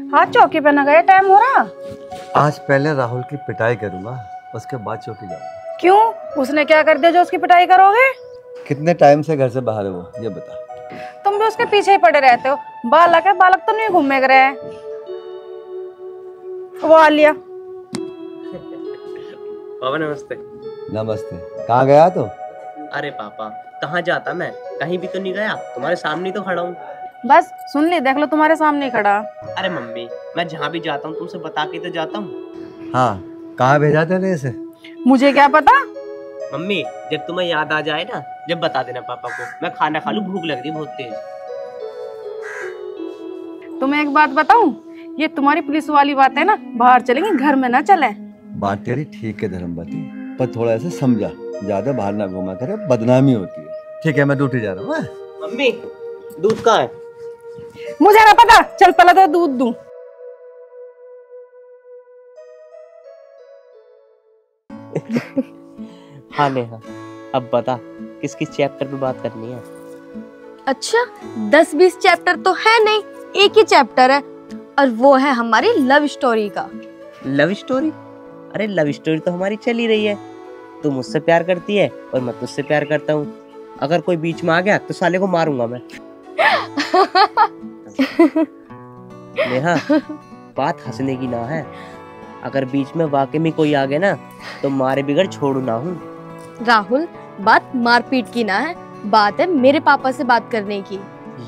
हाथ चौकी पे न गए, टाइम हो रहा। आज पहले राहुल की पिटाई करूंगा, उसके बाद चौकी जाऊंगा। क्यों? उसने क्या कर दिया जो उसकी पिटाई करोगे? कितने टाइम से घर से बाहर है वो, ये बता। तुम भी उसके पीछे ही पड़े रहते हो। बालक है, बालक तो नहीं घूमे रहे हैं। वो आ लिया। पापा नमस्ते। नमस्ते। कहाँ गया तो? अरे पापा कहाँ जाता मैं, कहीं भी तो नहीं गया, तुम्हारे सामने तो खड़ा हूँ। बस सुन ली, देख लो तुम्हारे सामने ही खड़ा। अरे मम्मी, मैं जहाँ भी जाता हूँ तुमसे बता के तो जाता हूँ। हाँ, कहाँ भेजा तेरे इसे? मुझे क्या पता। मम्मी जब तुम्हें याद आ जाए ना, जब बता देना पापा को, मैं खाना खा लूँ, भूख लग रही बहुत तेज। तुम्हें एक बात बताऊं, ये तुम्हारी पुलिस वाली बात है ना, बाहर चलेंगे, घर में ना चले। बात तेरी ठीक है धर्मपति, पर थोड़ा ऐसे समझा, ज्यादा बाहर ना घूमा करे, बदनामी होती है। ठीक है, मैं ड्यूटी जा रहा हूँ। मम्मी दूध कहाँ है? मुझे ना पता, चल पहले तो दूध दूं। हाँ नेहा, अब बता किस किस चैप्टर पे बात करनी है? अच्छा 10-20 चैप्टर तो है नहीं, एक ही चैप्टर है, और वो है हमारी लव स्टोरी का। Love story? अरे लव स्टोरी तो हमारी चल ही रही है। तू मुझसे प्यार करती है और मैं तुझसे प्यार करता हूँ। अगर कोई बीच में आ गया तो साले को मारूंगा मैं। नेहा बात हंसने की ना है, अगर बीच में वाकई में कोई आ गया ना तो मारे बिगड़ छोड़ू ना हूँ। राहुल बात मारपीट की ना है, बात है मेरे पापा से बात करने की।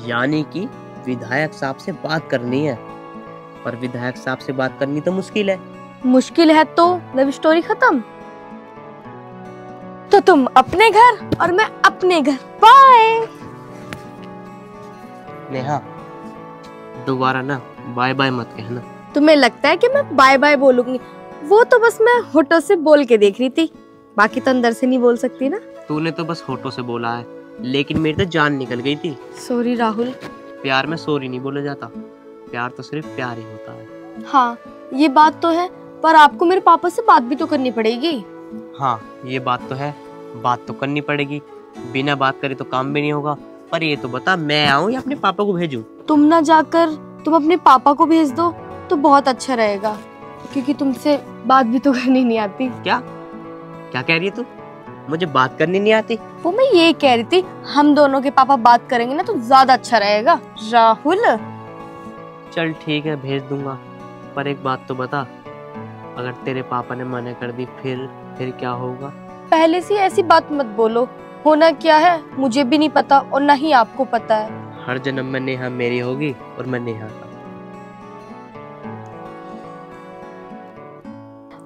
यानी कि विधायक साहब से बात करनी है, पर विधायक साहब से बात करनी तो मुश्किल है। मुश्किल है तो लव स्टोरी खत्म। तो तुम अपने घर और मैं अपने घर। बाय। नेहा दोबारा ना बाय बाय मत कहना। तुम्हें लगता है कि मैं बाय बाय बोलूंगी? वो तो बस मैं होठों से बोल के देख रही थी, बाकी तो अंदर से नहीं बोल सकती ना। तूने तो बस होठों से बोला है, लेकिन मेरी तो जान निकल गई थी। सॉरी राहुल। प्यार में सॉरी नहीं बोला जाता, प्यार तो सिर्फ प्यार ही होता है। हाँ ये बात तो है, पर आपको मेरे पापा से बात भी तो करनी पड़ेगी। हाँ ये बात तो है, बात तो करनी पड़ेगी, बिना बात करे तो काम भी नहीं होगा। पर ये तो बता, मैं आऊँ या अपने पापा को भेजूं? तुम ना जाकर तुम अपने पापा को भेज दो तो बहुत अच्छा रहेगा, क्योंकि तुमसे बात भी तो करनी नहीं आती। क्या क्या कह रही है तू? मुझे बात करनी नहीं आती? वो मैं ये कह रही थी, हम दोनों के पापा बात करेंगे ना तो ज्यादा अच्छा रहेगा। राहुल चल ठीक है, भेज दूंगा, पर एक बात तो बता, अगर तेरे पापा ने मना कर दी फिर क्या होगा? पहले से ऐसी बात मत बोलो, होना क्या है मुझे भी नहीं पता और ना ही आपको पता है। हर जन्म में नेहा मेरी होगी और मैं नेहा का।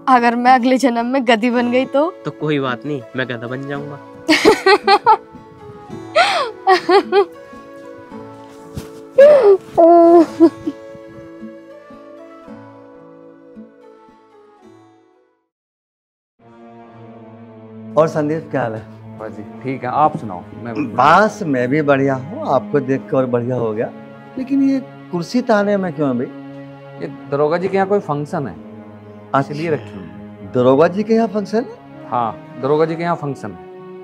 अगर मैं अगले जन्म में गधी बन गई तो कोई बात नहीं, मैं गधा बन जाऊंगा। और संदीप क्या हाल है? जी ठीक है, आप सुनाओ। बस मैं भी बढ़िया हूँ, आपको देख कर और बढ़िया हो गया। लेकिन ये कुर्सी ताने में क्यों है भाई? ये दरोगा जी के यहाँ कोई फंक्शन है, इसलिए अच्छा, रखी हूँ। दरोगा जी के यहाँ फंक्शन है? हाँ दरोगा जी के यहाँ फंक्शन है।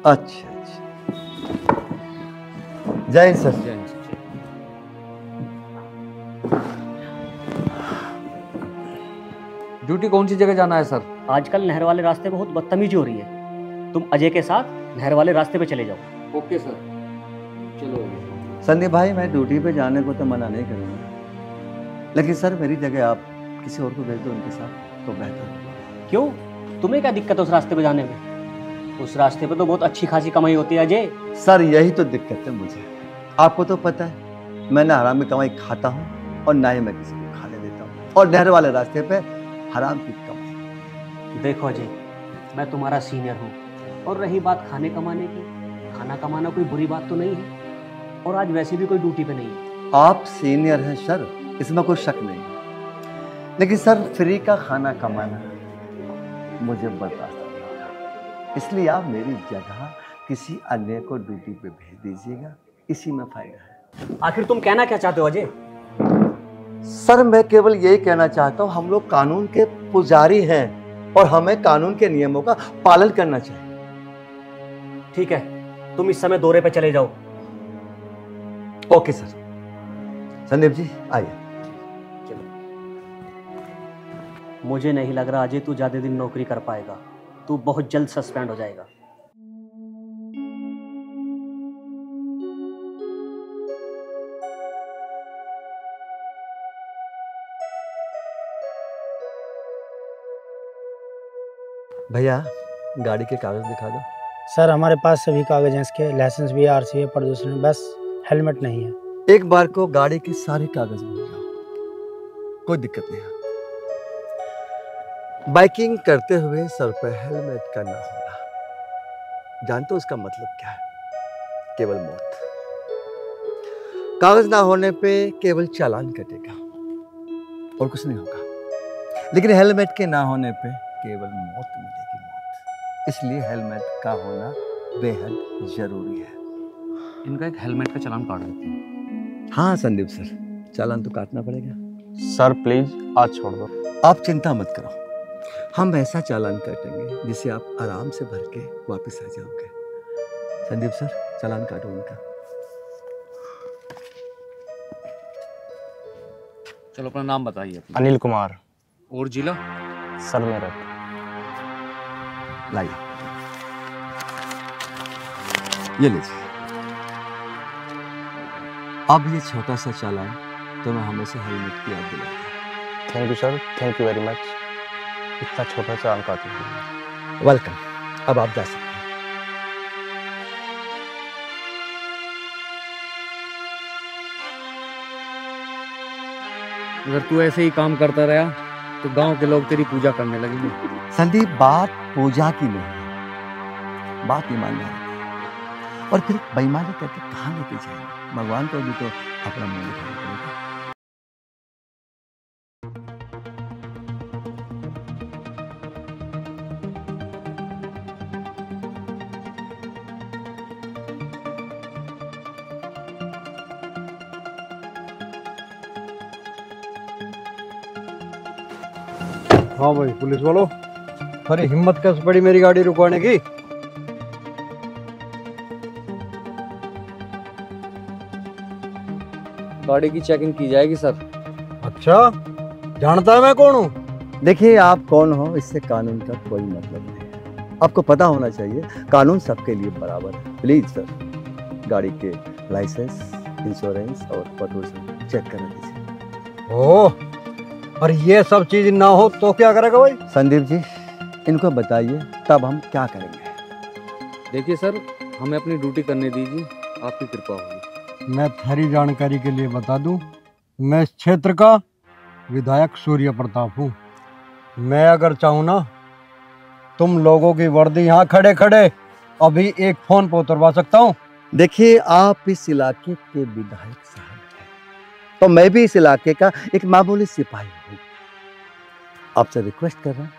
अच्छा अच्छा, जय हिंद सर। जय हिंद। ड्यूटी कौन सी जगह जाना है सर? आजकल नहर वाले रास्ते पे बहुत बदतमीजी हो रही है, तुम अजय के साथ नहर वाले रास्ते पे चले जाओ। ओके सर, चलो। संदीप भाई मैं ड्यूटी पे जाने को तो मना नहीं करूँगा, लेकिन सर मेरी जगह आप किसी और को भेज दो उनके साथ तो बेहतर होगा। क्यों, तुम्हें क्या दिक्कत है उस रास्ते पे जाने में? उस रास्ते पे तो बहुत अच्छी खासी कमाई होती है अजय। सर यही तो दिक्कत है मुझे, आपको तो पता है मैं ना हराम की कमाई खाता हूँ और ना ही मैं किसी को खाने देता हूँ, और नहर वाले रास्ते पे हराम की कमाई। देखो अजय, मैं तुम्हारा सीनियर हूँ, और रही बात खाने कमाने की, खाना कमाना कोई बुरी बात तो नहीं है, और आज वैसे भी कोई ड्यूटी पे नहीं है। आप सीनियर हैं सर, इसमें कोई शक नहीं, लेकिन सर फ्री का खाना कमाना मुझे बर्दाश्त नहीं होगा, इसलिए आप मेरी जगह किसी अन्य को ड्यूटी पे भेज दीजिएगा, इसी में फायदा है। आखिर तुम कहना क्या चाहते हो अजय? सर मैं केवल यही कहना चाहता हूँ, हम लोग कानून के पुजारी हैं और हमें कानून के नियमों का पालन करना चाहिए। ठीक है, तुम इस समय दौरे पे चले जाओ। Okay sir. संदीप जी आइए। चलो। मुझे नहीं लग रहा अजय तू ज़्यादा दिन नौकरी कर पाएगा। तू बहुत जल्द सस्पेंड हो जाएगा। भैया गाड़ी के कागज दिखा दो। सर हमारे पास सभी कागज हैं इसके, लाइसेंस भी है, आरसी है, प्रदूषण, बस हेलमेट नहीं है। एक बार को गाड़ी के सारे कागज मिल जाओ, कोई दिक्कत नहीं है। बाइकिंग करते हुए सर पे हेलमेट का ना होना, जानते हो उसका मतलब क्या है? केवल मौत। कागज ना होने पे केवल चालान कटेगा और कुछ नहीं होगा, लेकिन हेलमेट के ना होने पे केवल मौत मिलेगी, मौत। इसलिए हेलमेट का होना बेहद जरूरी है। इनका एक हेलमेट का चालान काट देते हैं। हाँ संदीप सर, चालान तो काटना पड़ेगा। सर प्लीज आज छोड़ दो। आप चिंता मत करो, हम ऐसा चालान काटेंगे जिसे आप आराम से भर के वापस आ जाओगे। संदीप सर चालान काटो उनका। चलो अपना नाम बताइए अपना। अनिल कुमार। और जिला? सर मेरठ। लाइए, ये लीजिए। अब ये छोटा सा चालान तुम्हें हमेशा हेलमेट की याद दिलाएगा। Thank you sir, thank you very much. इतना छोटा सा अंक आती है। वेलकम, अब आप जा सकते हैं। अगर तू ऐसे ही काम करता रहा तो गांव के लोग तेरी पूजा करने लगेंगे। संदीप, बात पूजा की नहीं है, बात ईमानदारी की। और फिर बेईमानी करके कहाँ लेके जाएंगे? भगवान को भी तो अपना मुंह दिखाना पड़ेगा। हाँ भाई पुलिस वालों, अरे हिम्मत कैसे पड़ी मेरी गाड़ी रुकवाने की? गाड़ी की चेकिंग की जाएगी सर। अच्छा, जानता है मैं कौन हूँ? देखिए, आप कौन हो इससे कानून का कोई मतलब नहीं है। आपको पता होना चाहिए कानून सबके लिए बराबर है। प्लीज सर, गाड़ी के लाइसेंस, इंश्योरेंस और प्रदूषण चेक करा दीजिए। ओह, और ये सब चीज ना हो तो क्या करेगा भाई? संदीप जी, इनको बताइए तब हम क्या करेंगे। देखिए सर, हमें अपनी ड्यूटी करने दीजिए, आपकी कृपा होगी। मैं थारी जानकारी के लिए बता दूं, मैं इस क्षेत्र का विधायक सूर्य प्रताप हूँ। मैं अगर चाहूँ ना, तुम लोगों की वर्दी यहाँ खड़े खड़े अभी एक फोन पर उतरवा सकता हूँ। देखिए, आप इस इलाके के विधायक साहब हैं, तो मैं भी इस इलाके का एक मामूली सिपाही हूँ। आपसे रिक्वेस्ट कर रहा हूँ,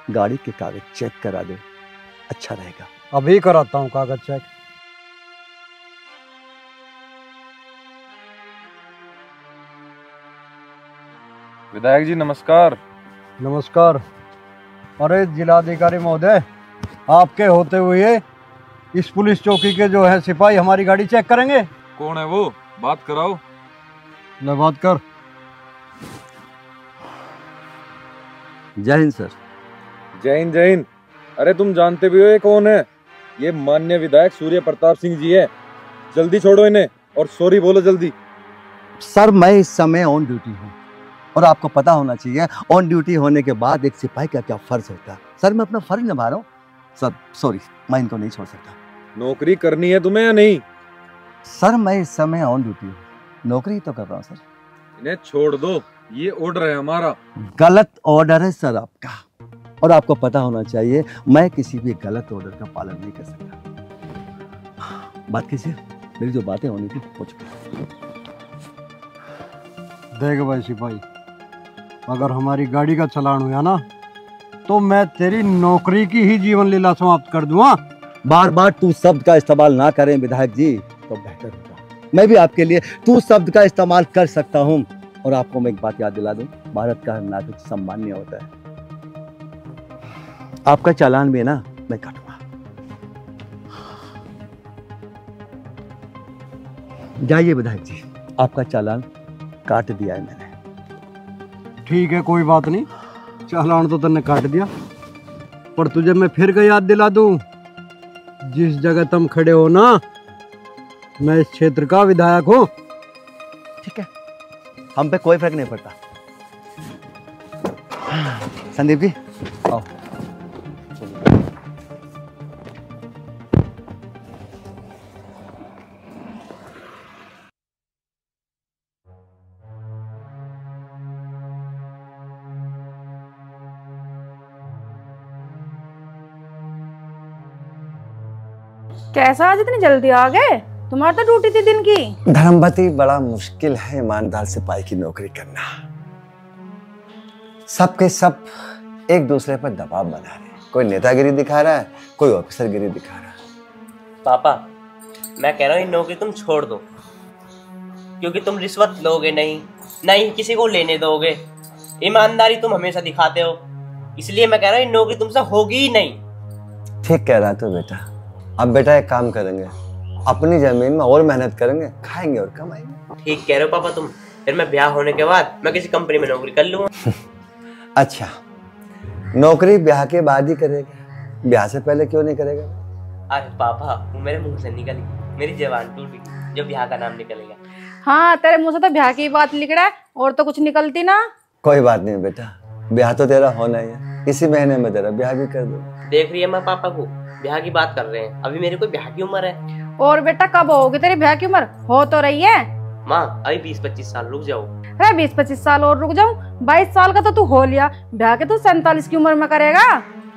गाड़ी के कागज चेक करा दे, अच्छा रहेगा। अभी कराता हूँ कागज चेक। विधायक जी नमस्कार। नमस्कार। अरे जिलाधिकारी महोदय, आपके होते हुए इस पुलिस चौकी के जो है सिपाही हमारी गाड़ी चेक करेंगे। कौन है वो? बात कराओ। ले बात कर। जय हिंद सर। जय हिंद जय हिंद। अरे तुम जानते भी हो ये कौन है? ये माननीय विधायक सूर्य प्रताप सिंह जी है। जल्दी छोड़ो इन्हें और सॉरी बोलो जल्दी। सर, मैं इस समय ऑन ड्यूटी हूँ और आपको पता होना चाहिए ऑन ड्यूटी होने के बाद एक सिपाही का क्या फर्ज होता है। सर, मैं अपना फर्ज निभा रहा हूँ। सर सॉरी, मैं इनको नहीं छोड़ सकता। नौकरी करनी है तुम्हें या नहीं? सर, मैं इस समय ऑन ड्यूटी हूँ, नौकरी तो कर रहा हूँ सर। इन्हें छोड़ दो, ये ऑर्डर है हमारा। गलत ऑर्डर है सर आपका, और आपको पता होना चाहिए मैं किसी भी गलत ऑर्डर का पालन नहीं कर सकता। बात कीजिए, मेरी जो बातें होनी थी हो चुकी। देख भाई सिपाही, अगर हमारी गाड़ी का चालान हुआ ना, तो मैं तेरी नौकरी की ही जीवन लीला समाप्त कर दूंगा। बार बार तू शब्द का इस्तेमाल ना करें विधायक जी, तो बेहतर होगा। मैं भी आपके लिए तू शब्द का इस्तेमाल कर सकता हूँ। और आपको मैं एक बात याद दिला दूं, भारत का हर नागरिक सम्मान्य होता है। आपका चालान भी है ना, मैं काटूंगा। जाइए विधायक जी, आपका चालान काट दिया है मैंने। ठीक है, कोई बात नहीं, चालान तो तन्ने काट दिया, पर तुझे मैं फिर का याद दिला दूं, जिस जगह तुम खड़े हो ना, मैं इस क्षेत्र का विधायक हूँ। ठीक है, हम पे कोई फर्क नहीं पड़ता। संदीप जी आओ। कैसा आज इतनी जल्दी आ गए? तुम्हारी तो ड्यूटी थी दिन की। धर्मवती, बड़ा मुश्किल है ईमानदार सिपाही की नौकरी करना। सबके सब एक दूसरे पर दबाव बना रहे हैं। कोई नेतागिरी दिखा रहा है, कोई ऑफिसरगिरी दिखा रहा है। पापा, मैं कह रहा हूँ ये नौकरी तुम छोड़ दो, क्योंकि तुम रिश्वत लोगे नहीं, ना ही किसी को लेने दोगे। ईमानदारी तुम हमेशा दिखाते हो, इसलिए मैं कह रहा हूँ ये नौकरी तुमसे होगी ही नहीं। ठीक कह रहा तू बेटा। अब बेटा एक काम करेंगे, अपनी जमीन में और मेहनत करेंगे, खाएंगे और कमाएंगे। ठीक कह रहे हो पापा तुम। फिर मैं ब्याह होने के बाद मैं किसी कंपनी में नौकरी कर लूंगा। अच्छा, नौकरी ब्याह के बाद ही करेगा, ब्याह से पहले क्यों नहीं करेगा? अरे पापा, वो मेरे मुंह से निकली, मेरी जबान टूट गई जो ब्याह का नाम निकलेगा। हाँ, तेरे मुंह से तो ब्याह की बात निकल रहा है, और तो कुछ निकलती ना। कोई बात नहीं बेटा, ब्याह तो तेरा होना ही है, इसी महीने में तेरा ब्याह भी कर दो। देख रही है मैं पापा को, ब्याह की बात कर रहे हैं, अभी मेरे को ब्याह की उम्र है। और बेटा कब होगी तेरी ब्याह की उम्र? हो तो रही है माँ, अभी 20-25 साल रुक जाओ। अरे 20-25 साल और रुक जाऊं? 22 साल का तो तू हो लिया, ब्याह के तू 47 की उम्र में करेगा।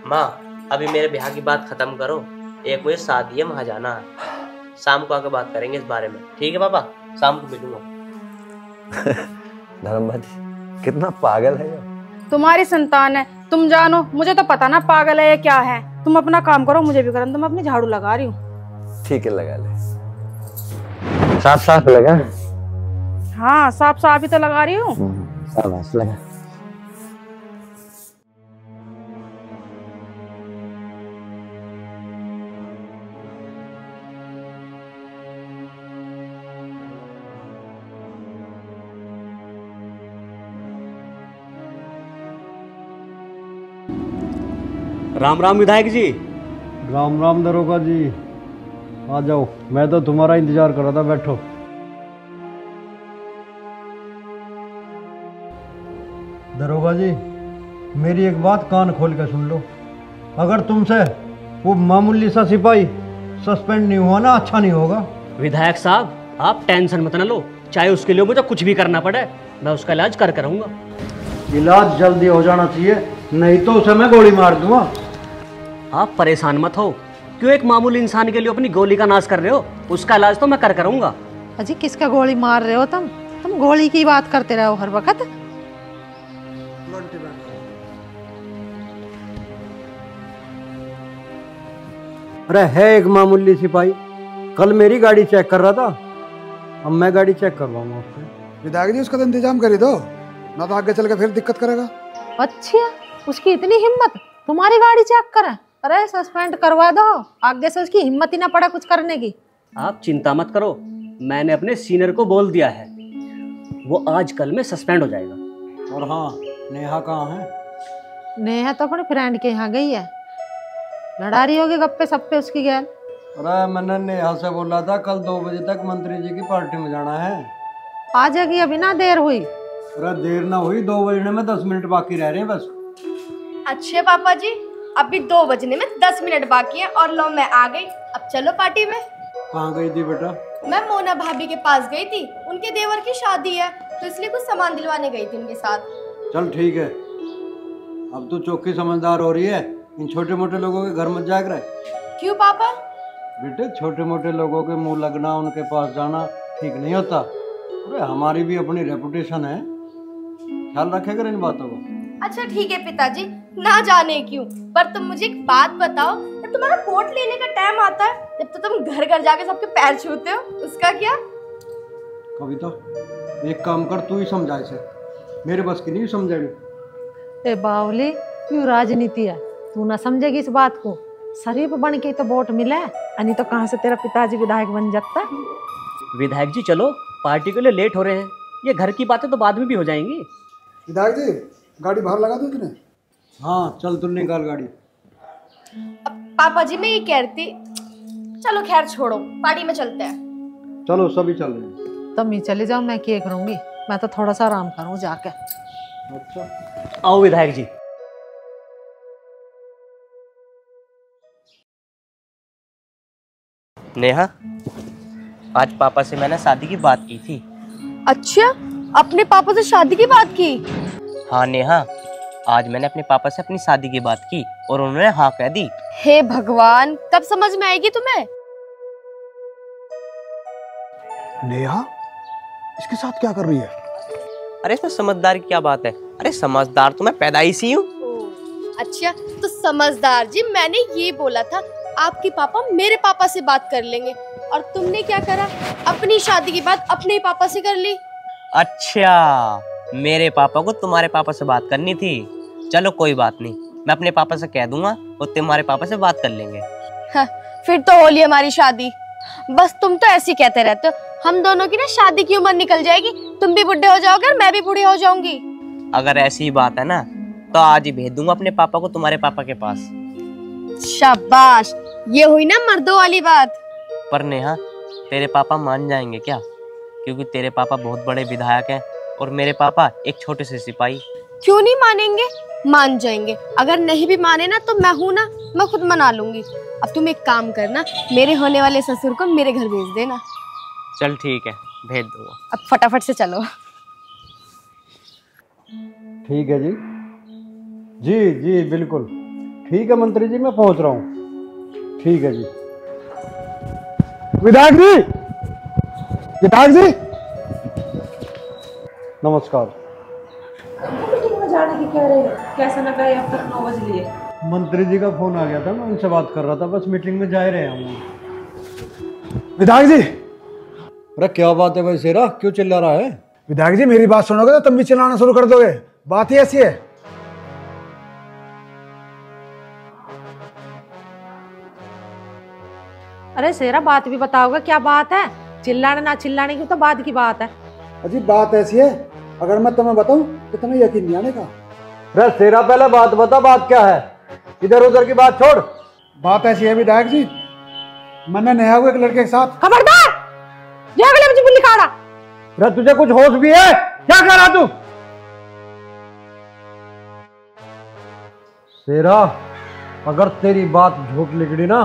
माँ, अभी मेरे ब्याह की बात खत्म करो, एक मुझे शादी है, वहाँ जाना है। शाम को आकर बात करेंगे इस बारे में, ठीक है पापा? शाम को मिलूंगा। धर्मवती कितना पागल है ये। तुम्हारी संतान है, तुम जानो, मुझे तो पता ना पागल है या क्या है। तुम अपना काम करो, मुझे भी करना। तो मैं अपनी झाड़ू लगा रही हूँ। ठीक है, लगा ले। साफ साफ लगा। हाँ, साफ साफ ही तो लगा रही हूँ। शाबाश, लगा। राम राम विधायक जी। राम राम दरोगा जी, आ जाओ, मैं तो तुम्हारा इंतजार कर रहा था, बैठो। दरोगा जी, मेरी एक बात कान खोल कर सुन लो। अगर तुमसे वो मामूली सा सिपाही सस्पेंड नहीं हुआ ना, अच्छा नहीं होगा। विधायक साहब, आप टेंशन मत न लो, चाहे उसके लिए मुझे कुछ भी करना पड़े, मैं उसका इलाज कर रहूंगा। इलाज जल्दी हो जाना चाहिए, नहीं तो उसे मैं गोली मार दूंगा। आप परेशान मत हो, क्यों एक मामूली इंसान के लिए अपनी गोली का नाश कर रहे हो? उसका इलाज तो मैं कर रहूंगा। अजी, किसका गोली मार रहे हो तुम? तुम गोली की बात करते रहो हर वक्त। अरे है एक मामूली सिपाही, कल मेरी गाड़ी चेक कर रहा था, अब मैं गाड़ी चेक करवाऊंगा उससे। विधायक जी, उसका तो इंतजाम कर ही दो, ना तो आगे चल के फिर दिक्कत करेगा। अच्छा, उसकी इतनी हिम्मत, तुम्हारी गाड़ी चेक करे? अरे सस्पेंड करवा दो, आगे से उसकी हिम्मत ही ना पड़ा कुछ करने की। आप चिंता मत करो, मैंने अपने सीनियर को बोल दिया है, वो आज कल में सस्पेंड हो जाएगा। और हाँ, नेहा कहाँ है? नेहा तो अपने फ्रेंड के यहाँ गई है, लड़ा रही होगी गप्पे सप्पे उसकी गैल। अरे मैंने नेहा से बोला था कल 2 बजे तक मंत्री जी की पार्टी में जाना है। आ जाएगी, अभी ना देर हुई। अरे देर ना हुई, 2 बजने में 10 मिनट बाकी रह रहे हैं बस। अच्छे पापा जी, अभी 2 बजने में 10 मिनट बाकी है और लो मैं आ गई। अब चलो पार्टी में। कहाँ गई थी बेटा? मैं मोना भाभी के पास गई थी, उनके देवर की शादी है तो इसलिए कुछ सामान दिलवाने गई थी उनके साथ। चल ठीक है, अब तू चौकी समझदार हो रही है, इन छोटे मोटे लोगों के घर मत जाकर। क्यों पापा? बेटे, छोटे मोटे लोगों के मुंह लगना, उनके पास जाना ठीक नहीं होता। अरे हमारी भी अपनी रेपुटेशन है, ख्याल रखेगा इन बातों को। अच्छा ठीक है पिताजी, ना जाने क्यों, पर तुम मुझे एक बात बताओ, जब तुम्हारा वोट लेने का टाइम आता है, जब तो तुम घर घर जाके सबके पैर छूते हो, उसका क्या? कविता, एक काम कर, तू ही समझा इसे, मेरे बस की नहीं समझेगी। ए बावली, क्यों राजनीति है, तू ना समझेगी इस बात को। शरीफ बन के तो वोट मिला है, नहीं तो कहाँ से तेरा पिताजी विधायक बन जाता है। विधायक जी चलो, पार्टी के लिए लेट हो रहे हैं, ये घर की बातें तो बाद में भी हो जाएंगी। विधायक जी, गाड़ी बाहर लगा दो तुमने। हाँ चल तू निकाल गाड़ी। पापा जी मैं ये कह रही थी, चलो खैर छोड़ो, पार्टी में चलते हैं। चलो सभी चल रहे हैं। तब मैं चली जाऊँ, मैं क्या करूँगी, मैं तो थोड़ा सा आराम करूँ जाके। अच्छा आओ विधायक जी। नेहा, आज पापा से मैंने शादी की बात की थी। अच्छा, अपने पापा से शादी की बात की? हाँ नेहा, आज मैंने अपने पापा से अपनी शादी की बात की और उन्होंने हाँ कह दी। हे भगवान, कब समझ में आएगी तुम्हें? नेहा इसके साथ क्या कर रही है? अरे इसमें समझदार की क्या बात है? अरे समझदार तो मैं पैदाइशी हूँ। अच्छा तो समझदार जी, मैंने ये बोला था आपके पापा मेरे पापा से बात कर लेंगे, और तुमने क्या करा, अपनी शादी की बात अपने ही पापा से कर ली। अच्छा, मेरे पापा को तुम्हारे पापा से बात करनी थी। चलो कोई बात नहीं, मैं अपने पापा से कह दूंगा और तुम्हारे पापा से बात कर लेंगे। हाँ, फिर तो होली हमारी शादी। बस तुम तो ऐसे ही कहते रहते हो, हम दोनों की ना शादी की उम्र निकल जाएगी, तुम भी बुढ़े हो जाओगे और मैं भी बूढ़ी हो जाऊंगी। अगर ऐसी बात है ना तो आज ही भेज दूंगा अपने पापा को तुम्हारे पापा के पास। शाबाश, ये हुई ना मर्दों वाली बात। पर नेहा, तेरे पापा मान जाएंगे क्या? क्योंकि तेरे पापा बहुत बड़े विधायक हैं और मेरे पापा एक छोटे से सिपाही। क्यों नहीं मानेंगे, मान जाएंगे। अगर नहीं भी माने ना तो मैं हूं ना, मैं खुद मना लूंगी। अब तुम एक काम करना, मेरे होने वाले ससुर को मेरे घर भेज देना। चल ठीक है, भेज दूंगा। अब फटाफट से चलो। ठीक है जी, जी जी बिल्कुल ठीक है मंत्री जी, मैं पहुंच रहा हूँ। ठीक है जी। विधायक जी, विधायक जी नमस्कार। मीटिंग में जाने की कह रहे हैं, कैसे ना कहे अब तक 9 बज लिए। मंत्री जी का फोन आ गया था, मैं उनसे बात कर रहा था, बस मीटिंग में जा ही रहे हैं। विधायक जी। अरे क्या बात है भाई शेरा, क्यों चिल्ला रहा है? विधायक जी मेरी बात सुनोगे तो तुम भी चिल्लाना शुरू कर दोगे, बात ही ऐसी है। अरे शेरा बात भी बताओगे, क्या बात है? चिल्लाने ना चिल्लाने की तो बात की बात है। अजी बात ऐसी है, अगर मैं तुम्हें बताऊं तो तुम्हें यकीन नहीं आने का। अरे शेरा पहले बात बता, बात क्या है? इधर उधर की बात छोड़। बात ऐसी है विधायक जी, मैंने नेहा को एक लड़के के साथ। खबरदार, जागले मुझे बुल्ली काड़ा। अरे तुझे कुछ होश भी है? क्या कर रहा तू? शेरा, अगर तेरी बात झूठ निकली ना,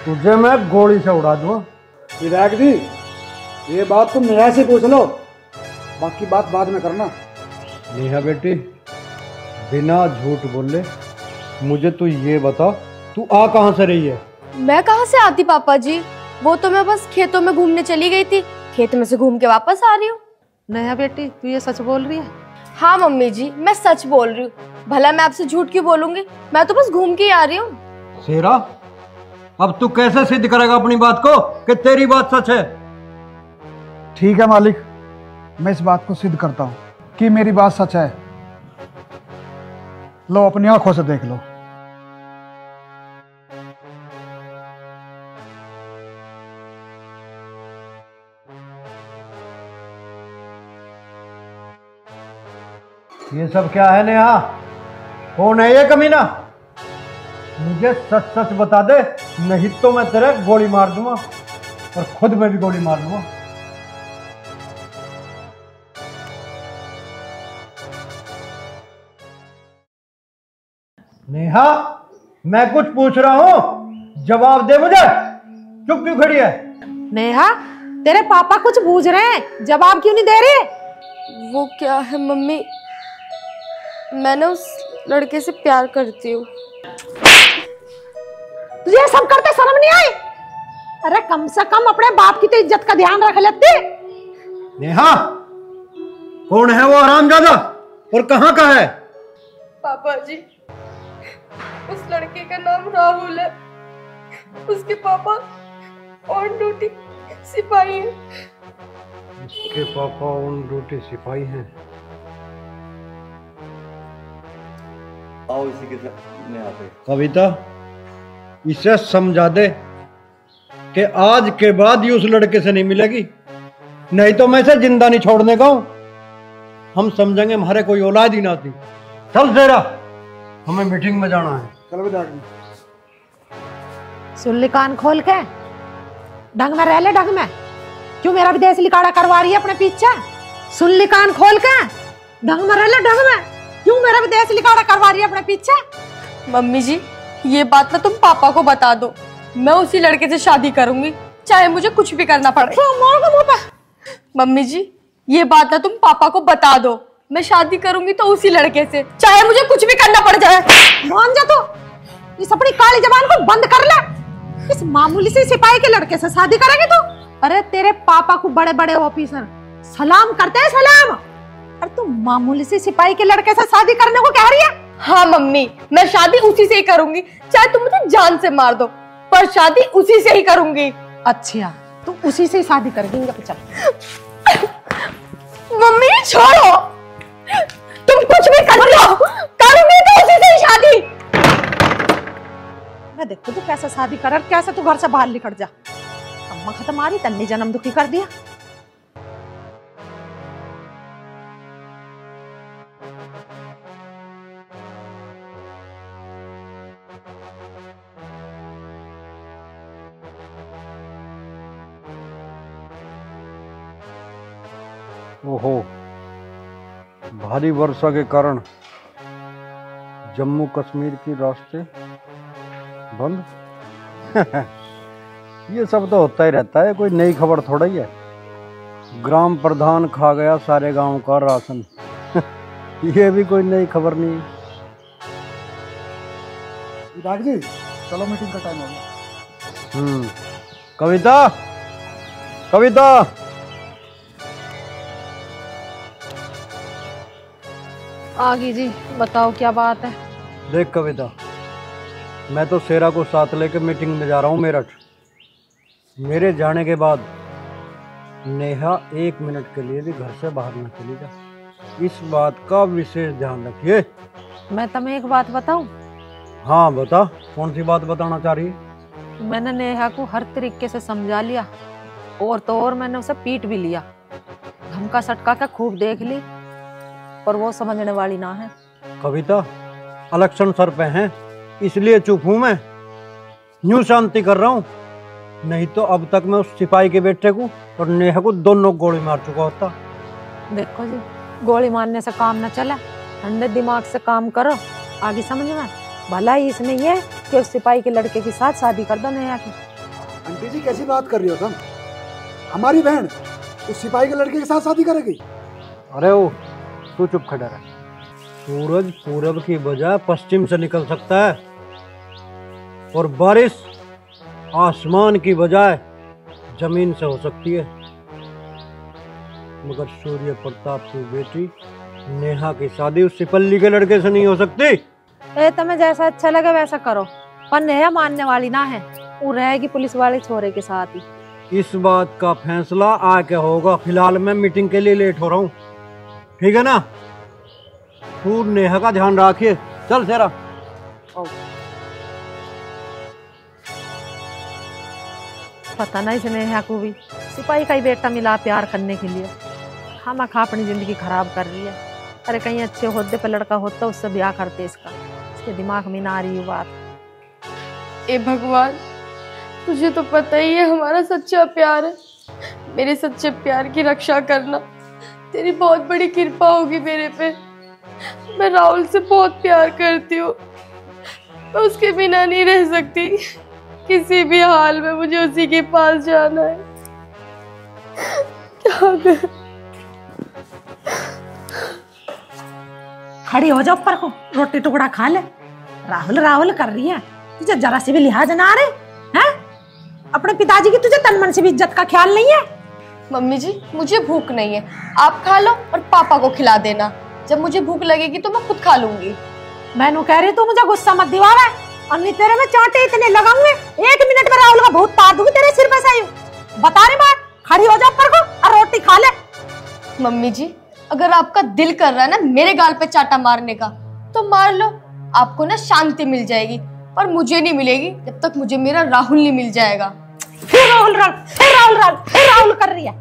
तुझे मैं गोली से उड़ा दूंगा। विधायक जी ये बात तुम नेहा से पूछ लो, बाकी बात बाद में करना। नेहा बेटी, बिना झूठ बोले मुझे तू ये बता, तू आ कहां से रही है? मैं कहां से आती पापा जी, वो तो मैं बस खेतों में घूमने चली गई थी, खेत में से घूम के वापस आ रही हूँ। नेहा बेटी, तू ये सच बोल रही है? हाँ मम्मी जी, मैं सच बोल रही हूँ, भला मैं आपसे झूठ क्यों बोलूंगी, मैं तो बस घूम के ही आ रही हूँ। शेरा, अब तू कैसे सिद्ध करेगा अपनी बात को कि तेरी बात सच है? ठीक है मालिक, मैं इस बात को सिद्ध करता हूँ कि मेरी बात सच है। लो अपनी आंखों से देख लो। ये सब क्या है नेहा? कौन है ये कमीना? मुझे सच सच बता दे, नहीं तो मैं तेरे गोली मार दूंगा और खुद में भी गोली मार दूंगा। नेहा, मैं कुछ पूछ रहा हूं, जवाब दे मुझे। चुप क्यों खड़ी है? नेहा, तेरे पापा कुछ पूछ रहे हैं, जवाब क्यों नहीं दे रही? वो क्या है मम्मी, मैं ना उस लड़के से प्यार करती हूँ। तुझे ये सब करते शर्म नहीं आई? अरे कम से कम अपने बाप की तो इज्जत का ध्यान रख लेती। नेहा, कौन है वो हरामजादा और कहां का है? पापा जी, उस लड़के का नाम राहुल है, उसके पापा ऑन ड्यूटी सिपाही हैं। उसके पापा ऑन ड्यूटी सिपाही हैं। आओ इसी के साथ में आते। कविता, इसे समझा दे कि आज के बाद ही उस लड़के से नहीं मिलेगी, नहीं तो मैं इसे जिंदा नहीं छोड़ने का हूं। हम समझेंगे हमारे कोई औलाद ही ना थी। चल शेरा। हमें मीटिंग में जाना है। चलो विधायक जी। सुन ले कान खोल के, ढंग में रह ले, ढंग में। क्यों मेरा विदेश लिकाड़ा करवा रही है अपने पीछे? सुन ले कान खोल के, ढंग में रह ले, ढंग में। क्यों मेरा विदेश लिकाड़ा करवा रही है अपने पीछे? मम्मी जी ये बात ना तुम पापा को बता दो, मैं उसी लड़के से शादी करूंगी चाहे मुझे कुछ भी करना पड़े। मम्मी जी ये बात ना तुम पापा को बता दो, मैं शादी करूंगी तो उसी लड़के से चाहे मुझे कुछ भी करना पड़ जाए। मान जा तू, इस अपनी काली जबान को बंद कर ले। इस मामूली से सिपाही के लड़के से शादी करेगी तू? अरे तेरे पापा को बड़े बड़े ऑफिसर सलाम करते हैं, सलाम। अरे तू मामूली से सिपाही के लड़के से शादी करने को कह रही है? हाँ मम्मी मैं शादी उसी से ही करूंगी, चाहे तुम मुझे जान से मार दो पर शादी उसी से ही करूंगी। अच्छा तू उसी से ही शादी करेगी? चल मम्मी छोड़ो, तुम कुछ भी कर लो, करूंगी तो उसी से ही शादी। मैं देखो तू कैसे शादी कर, कैसे तू घर से बाहर निकल जा। अम्मा खत्म आ रही, तन्नी जन्म दुखी कर दिया। ओहो, भारी वर्षा के कारण जम्मू कश्मीर के रास्ते बंद। ये सब तो होता ही रहता है, कोई नई खबर थोड़ा ही है। ग्राम प्रधान खा गया सारे गांव का राशन। ये भी कोई नई खबर नहीं। विधायक जी चलो मीटिंग का टाइम हो गया। कविता, कविता आगी जी बताओ क्या बात है? देख कविता, मैं तो शेरा को साथ लेकर मीटिंग में जा रहा हूँ मेरठ। मेरे जाने के बाद नेहा 1 मिनट के लिए भी घर से बाहर न चली जा। इस बात का विशेष ध्यान रखिए। मैं तुम्हें एक बात बताऊं? हाँ बता, कौन सी बात बताना चाह रही है? मैंने नेहा को हर तरीके से समझा लिया, और तो और मैंने उसे पीट भी लिया, धमका सटका के खूब देख ली, पर वो समझने वाली ना है। कविता, इलेक्शन सर पे हैं इसलिए चुप हूं मैं, यूं शांति कर रहा हूं, नहीं तो अब तक मैं उस सिपाही के बेटे को और नेहा को दोनों गोली मार चुका होता। देखो जी, गोली मारने से काम न चला, ठंडे दिमाग से काम करो, आगे समझ में। भला ही इसमें ये कि उस सिपाही के लड़के के साथ शादी कर दो नेहा की। आंटी जी कैसी बात कर रही हो तुम? हमारी बहन उस सिपाही के लड़के के साथ शादी करेगी? अरे वो तू चुप खड़ा रह। सूरज पूरब की बजाय पश्चिम से निकल सकता है, और बारिश आसमान की बजाय जमीन से हो सकती है, मगर सूर्य प्रताप की बेटी नेहा की शादी उस सिपल्ली के लड़के से नहीं हो सकती। तुम्हें जैसा अच्छा लगे वैसा करो, पर नेहा मानने वाली ना है, वो रहेगी पुलिस वाले छोरे के साथ ही। इस बात का फैसला आके होगा। फिलहाल मैं मीटिंग के लिए लेट हो रहा हूँ, ठीक है ना? तू नेहा का ध्यान रखिए। चल शेरा। पता नहीं इस नेहा को भी सिपाही का ही बेटा मिला प्यार करने के लिए, हम अपनी जिंदगी खराब कर रही है। अरे कहीं अच्छे होद्दे पे लड़का होता उससे ब्याह करते, इसके दिमाग में ना आ रही बात। ए भगवान, तुझे तो पता ही है हमारा सच्चा प्यार है, मेरे सच्चे प्यार की रक्षा करना, तेरी बहुत बड़ी कृपा होगी मेरे पे। मैं राहुल से बहुत प्यार करती हूँ, मैं उसके बिना नहीं रह सकती, किसी भी हाल में मुझे उसी के पास जाना है। क्या कर? खड़ी हो जा ऊपर को, रोटी टुकड़ा खा ले। राहुल राहुल कर रही है, तुझे जरा से भी लिहाज ना आ रहे हैं? अपने पिताजी की तुझे तन मन से भी इज्जत का ख्याल नहीं है? मम्मी जी मुझे भूख नहीं है, आप खा लो और पापा को खिला देना, जब मुझे भूख लगेगी तो मैं खुद खा लूंगी। मैनू कह रही तू मुझे गुस्सा मत दिलावे, और नहीं तेरे में चांटे इतने लगाऊंगे 1 मिनट में राहुल का भूत तार दूंगी तेरे सिर पे से। बता रही बात, खड़ी हो जा ऊपर को और रोटी खा ले। मम्मी जी अगर आपका दिल कर रहा है ना मेरे गाल पे चाटा मारने का तो मार लो, आपको ना शांति मिल जाएगी, पर मुझे नहीं मिलेगी जब तक मुझे मेरा राहुल नहीं मिल जाएगा। फिर राहुल राहुल फिर राहुल राहुल फिर राहुल कर रही है।